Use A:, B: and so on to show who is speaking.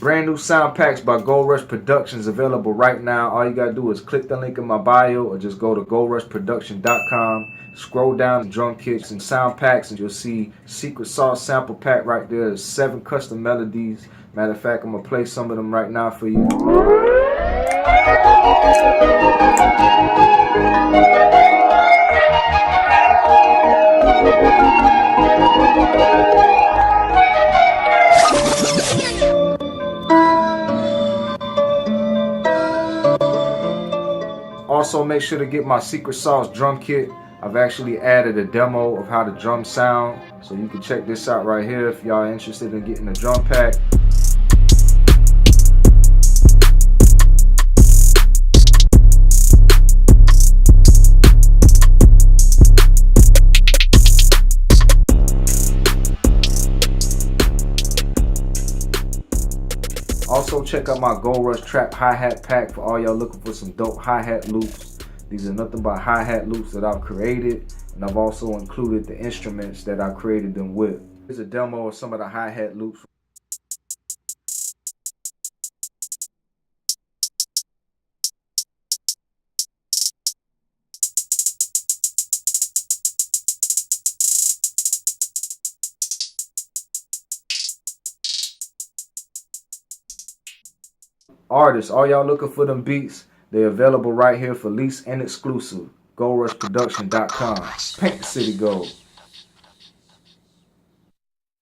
A: Brand new sound packs by Goldrush Productions available right now. All you gotta do is click the link in my bio or just go to goldrushproductions.com. Scroll down to drum kits and sound packs and you'll see Secret Sauce sample pack right there. There's 7 custom melodies. Matter of fact, I'm gonna play some of them right now for you. Also, make sure to get my Secret Sauce drum kit. I've actually added a demo of how the drums sound, so you can check this out right here if y'all are interested in getting a drum pack. Also, check out my Goldrush Trap hi-hat pack for all y'all looking for some dope hi-hat loops. These are nothing but hi-hat loops that I've created, and I've also included the instruments that I created them with. Here's a demo of some of the hi-hat loops. Artists, all y'all looking for them beats, they're available right here for lease and exclusive. GoldrushProduction.com. Paint the city gold.